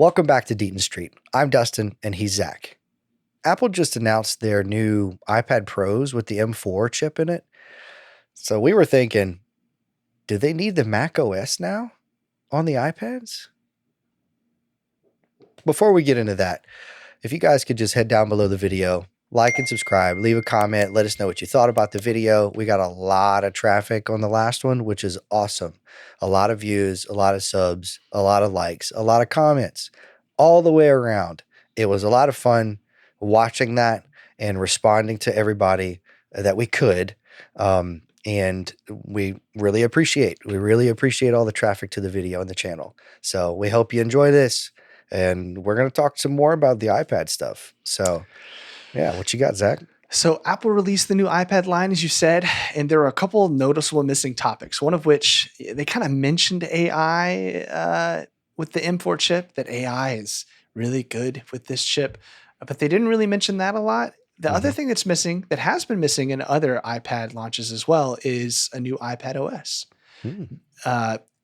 Welcome back to Deaton Street. I'm Dustin, and he's Zach. Apple just announced their new iPad Pros with the M4 chip in it. So we were thinking, do they need the macOS now on the iPads? Before we get into that, if you guys could just head down below the video, like and subscribe, leave a comment, let us know what you thought about the video. We got a lot of traffic on the last one, which is awesome. A lot of views, a lot of subs, a lot of likes, a lot of comments, all the way around. It was a lot of fun watching that and responding to everybody that we could. And we really appreciate all the traffic to the video and the channel. So we hope you enjoy this, and we're going to talk some more about the iPad stuff. So yeah, what you got, Zach? So Apple released the new iPad line, as you said, and there are a couple noticeable missing topics, one of which they kind of mentioned AI with the M4 chip, that AI is really good with this chip, but they didn't really mention that a lot. The other thing that's missing, that has been missing in other iPad launches as well, is a new iPad OS.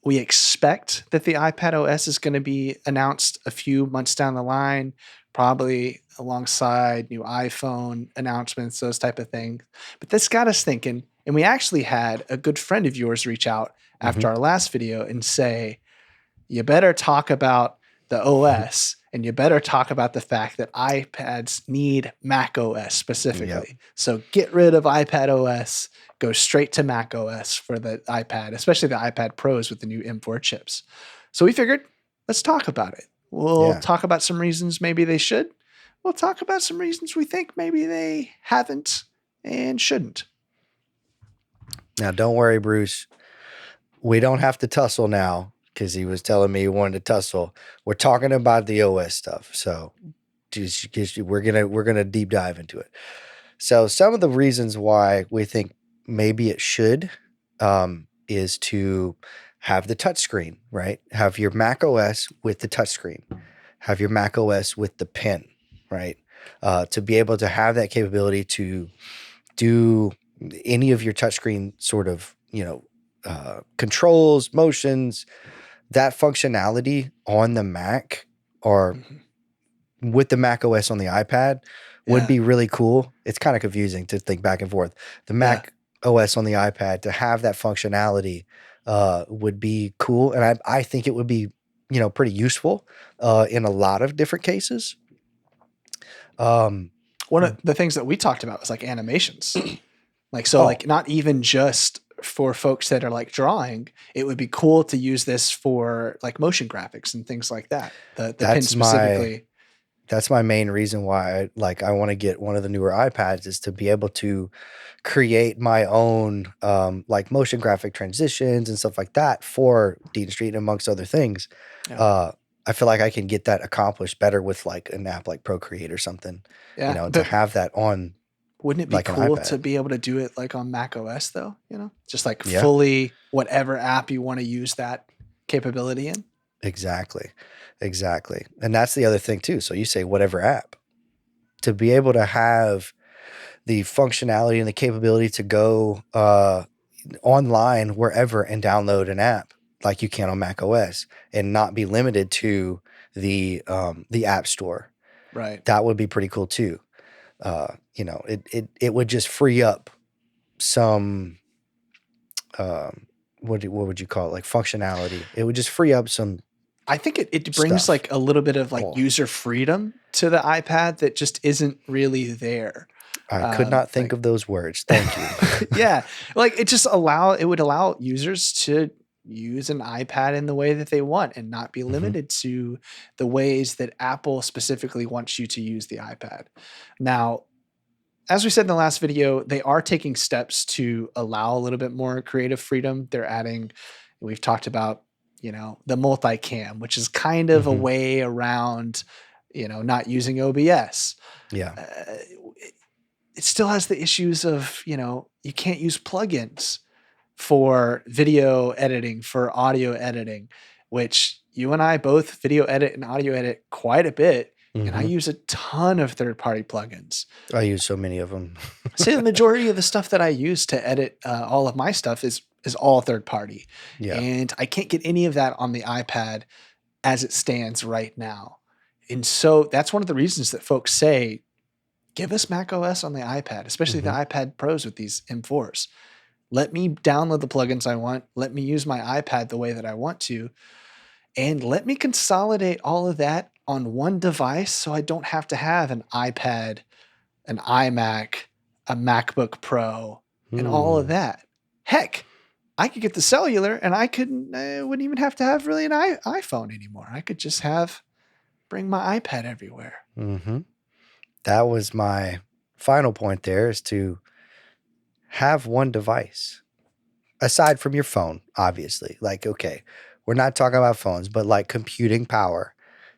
We expect that the iPad OS is going to be announced a few months down the line, probably alongside new iPhone announcements, those type of things. But this got us thinking, and we actually had a good friend of yours reach out after our last video and say, you better talk about the OS and you better talk about the fact that iPads need macOS specifically. Yep. So get rid of iPad OS, go straight to macOS for the iPad, especially the iPad Pros with the new M4 chips. So we figured, let's talk about it. We'll talk about some reasons maybe they should. We'll talk about some reasons we think maybe they haven't and shouldn't. Now, don't worry, Bruce. We don't have to tussle now, because he was telling me he wanted to tussle. We're talking about the OS stuff. So we're gonna deep dive into it. So some of the reasons why we think maybe it should is to have the touchscreen, right? Have your Mac OS with the touchscreen. Have your Mac OS with the pen, right? To be able to have that capability to do any of your touchscreen sort of, controls, motions, that functionality on the Mac or with the Mac OS on the iPad would be really cool. It's kind of confusing to think back and forth. The Mac OS on the iPad, to have that functionality would be cool. And I think it would be, pretty useful in a lot of different cases. One of the things that we talked about was like animations. Like not even just for folks that are like drawing, it would be cool to use this for like motion graphics and things like that. The pen specifically. That's my main reason why I want to get one of the newer iPads, is to be able to create my own like motion graphic transitions and stuff like that for Deaton Street, amongst other things. Yeah. I feel like I can get that accomplished better with like an app like Procreate or something. Yeah, to have that on. Wouldn't it be cool to be able to do it like on Mac OS though? Just like fully whatever app you want to use that capability in. Exactly. And that's the other thing too. So you say whatever app, to be able to have the functionality and the capability to go online wherever and download an app like you can on Mac OS, and not be limited to the App Store. Right. That would be pretty cool too. It would just free up some, what would you call it? Like functionality. It would just free up some. I think it brings stuff. Like a little bit of like user freedom to the iPad that just isn't really there. I could not think of those words. Thank you. Yeah. Like it would allow users to use an iPad in the way that they want and not be limited to the ways that Apple specifically wants you to use the iPad. Now, as we said in the last video, they are taking steps to allow a little bit more creative freedom. They're adding, we've talked about, the multicam, which is kind of a way around, not using OBS. Yeah. It still has the issues of, you can't use plugins for video editing, for audio editing, which you and I both video edit and audio edit quite a bit. And I use a ton of third-party plugins. I use so many of them. Say the majority of the stuff that I use to edit all of my stuff is all third-party. Yeah. And I can't get any of that on the iPad as it stands right now. And so that's one of the reasons that folks say, give us Mac OS on the iPad, especially the Mhm. iPad Pros with these M4s. Let me download the plugins I want. Let me use my iPad the way that I want to. And let me consolidate all of that on one device so I don't have to have an iPad, an iMac, a MacBook Pro, and all of Hmm. that. Heck, I could get the cellular and I wouldn't even have to have really an iPhone anymore. I could just bring my iPad everywhere. Mhm. That was my final point there, is to have one device. Aside from your phone, obviously. Like, okay, we're not talking about phones, but like computing power,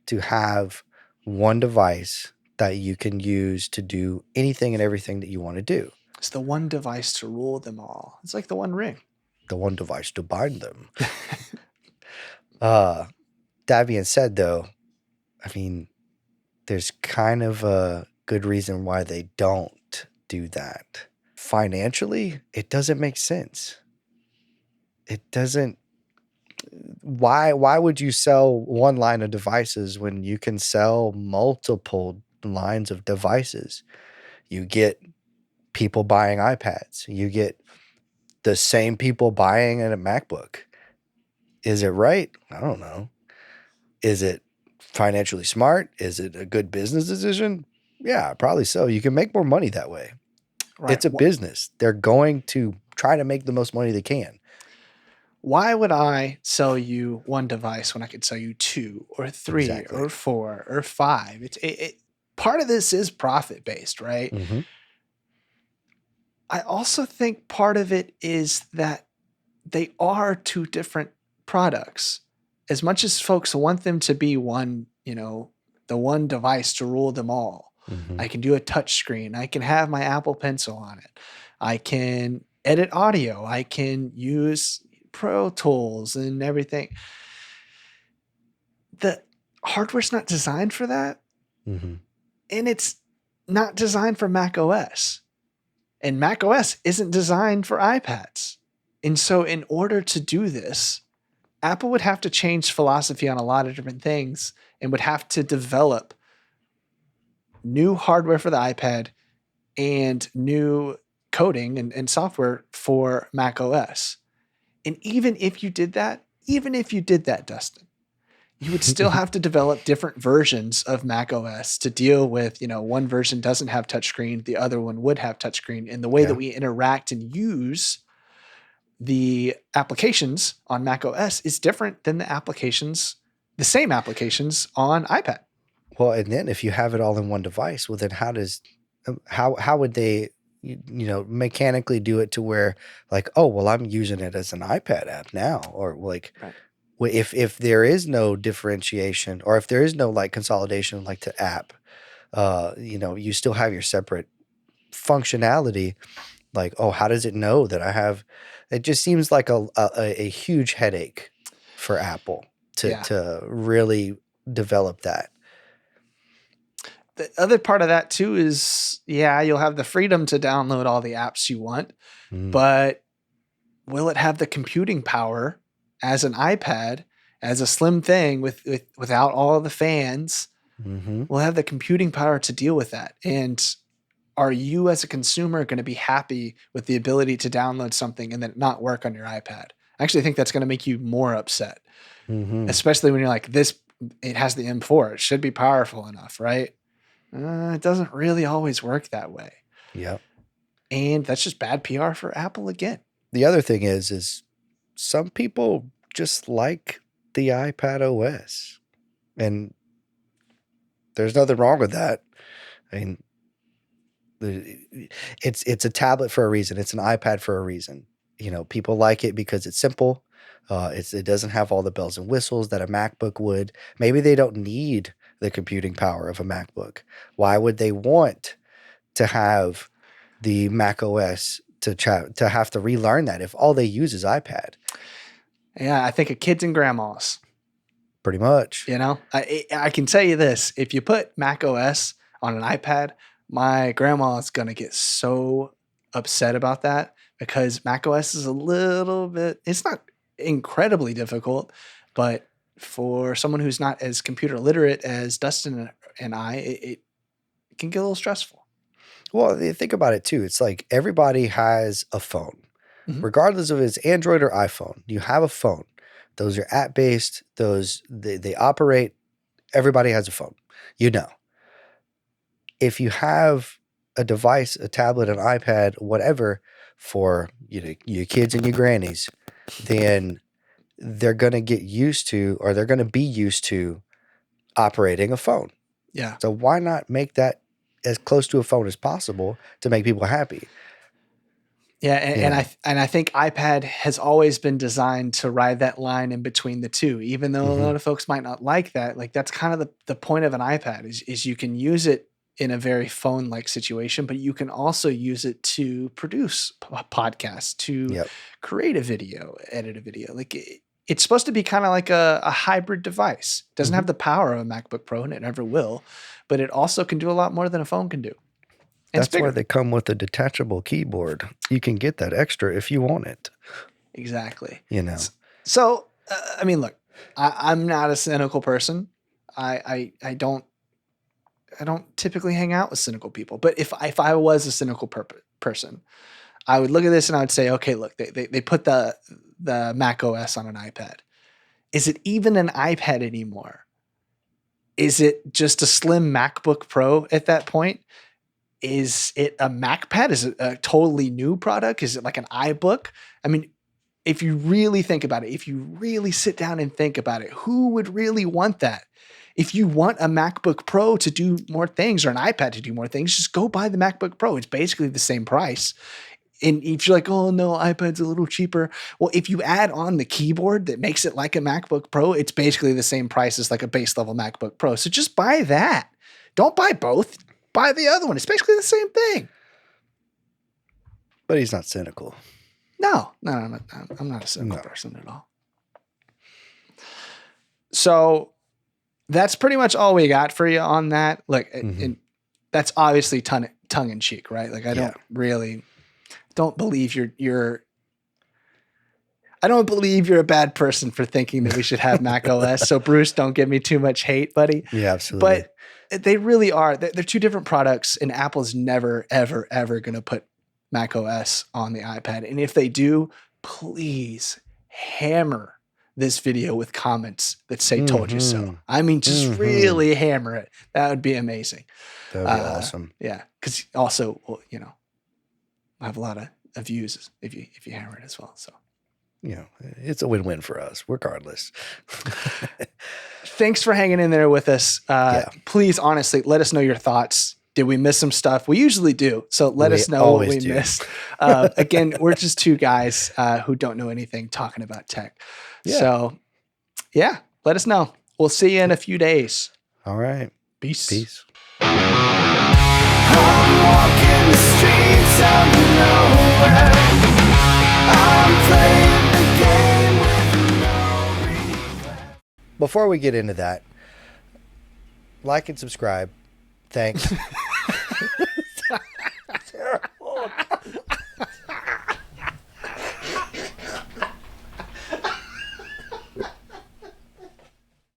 to have one device that you can use to do anything and everything that you want to do. It's the one device to rule them all. It's like the One Ring. The one device to bind them. Uh, that being said, though, I mean, there's kind of a good reason why they don't do that. Financially, it doesn't make sense. It doesn't. Why would you sell one line of devices when you can sell multiple lines of devices? You get people buying iPads. You get the same people buying a MacBook. Is it right? I don't know. Is it financially smart? Is it a good business decision? Yeah, probably so. You can make more money that way. Right. It's a business. They're going to try to make the most money they can. Why would I sell you one device when I could sell you two or three Exactly. or four or five? Part of this is profit based, right? Mm-hmm. I also think part of it is that they are two different products. As much as folks want them to be one, the one device to rule them all. Mm-hmm. I can do a touch screen. I can have my Apple Pencil on it. I can edit audio. I can use Pro Tools and everything. The hardware's not designed for that, Mm-hmm. and it's not designed for Mac OS. And Mac OS isn't designed for iPads. And so in order to do this, Apple would have to change philosophy on a lot of different things and would have to develop new hardware for the iPad and new coding and software for Mac OS. And even if you did that, Dustin, you would still have to develop different versions of Mac OS to deal with, one version doesn't have touchscreen, the other one would have touchscreen. And the way that Yeah. we interact and use the applications on Mac OS is different than the same applications on iPad. Well, and then if you have it all in one device, well, then how would they mechanically do it to where, like, oh well, I'm using it as an iPad app now, or like, Right. if there is no differentiation, or if there is no like consolidation like to app, you still have your separate functionality. Like, oh, how does it know that I have? It just seems like a huge headache for Apple to Yeah. to really develop that. The other part of that too is, yeah, you'll have the freedom to download all the apps you want, Mm, but will it have the computing power as an iPad, as a slim thing without all of the fans? mm-hmm. Will it have the computing power to deal with that? And are you as a consumer going to be happy with the ability to download something and then not work on your iPad? I actually think that's going to make you more upset, Mm-hmm. especially when you're like, it has the M4. It should be powerful enough, right? It doesn't really always work that way. Yep. And that's just bad PR for Apple again. The other thing is some people just like the iPad OS, and there's nothing wrong with that. I mean, it's a tablet for a reason. It's an iPad for a reason. People like it because it's simple. It doesn't have all the bells and whistles that a MacBook would. Maybe they don't need the computing power of a MacBook. Why would they want to have the Mac OS to have to relearn that if all they use is iPad? Yeah, I think of kids and grandmas. Pretty much. I can tell you this: if you put Mac OS on an iPad, my grandma is gonna get so upset about that because Mac OS is a little bit. It's not incredibly difficult, but for someone who's not as computer literate as Dustin and I, it can get a little stressful. Well, think about it too. It's like everybody has a phone, regardless if it's Android or iPhone. You have a phone. Those are app based. Those they operate. Everybody has a phone. You know, if you have a device, a tablet, an iPad, whatever, for your kids and your grannies, then they're going to get used to, or they're going to be used to operating a phone. Yeah. So why not make that as close to a phone as possible to make people happy? Yeah, and I think iPad has always been designed to ride that line in between the two, even though a lot of folks might not like that. Like that's kind of the point of an iPad is you can use it in a very phone-like situation, but you can also use it to produce podcasts, to create a video, edit a video. Like it's supposed to be kind of like a hybrid device. It doesn't have the power of a MacBook Pro, and it never will, but it also can do a lot more than a phone can do. And that's why they come with a detachable keyboard. You can get that extra if you want it. Exactly. So, I mean, look, I'm not a cynical person. I don't typically hang out with cynical people. But if I was a cynical person, I would look at this and I would say, okay, look, they put the macOS on an iPad. Is it even an iPad anymore? Is it just a slim MacBook Pro at that point? Is it a MacPad? Is it a totally new product? Is it like an iBook? I mean, if you really think about it, if you really sit down and think about it, who would really want that? If you want a MacBook Pro to do more things or an iPad to do more things, just go buy the MacBook Pro. It's basically the same price. And if you're like, oh no, iPad's a little cheaper. Well, if you add on the keyboard that makes it like a MacBook Pro, it's basically the same price as like a base level MacBook Pro. So just buy that. Don't buy both. Buy the other one. It's basically the same thing. But he's not cynical. No, I'm not a cynical person at all. So that's pretty much all we got for you on that. Like, and that's obviously tongue in cheek, right? Like, I don't believe I don't believe you're a bad person for thinking that we should have Mac OS. So Bruce, don't give me too much hate, buddy. Yeah, absolutely. But they really are. They're two different products, and Apple's never, ever, ever going to put Mac OS on the iPad. And if they do, please hammer this video with comments that say "told you so." I mean, just really hammer it. That would be amazing. That would be awesome. Yeah, because also, well, I have a lot of views if you hammer it as well. So. It's a win-win for us, regardless. Thanks for hanging in there with us. Please, honestly, let us know your thoughts. Did we miss some stuff? We usually do. So let us know what we missed. Again, we're just two guys who don't know anything talking about tech. Yeah. So, let us know. We'll see you in a few days. All right. Peace. I'm walking the streets of nowhere. I'm playing the game with no regret. Before we get into that, like and subscribe. Thanks.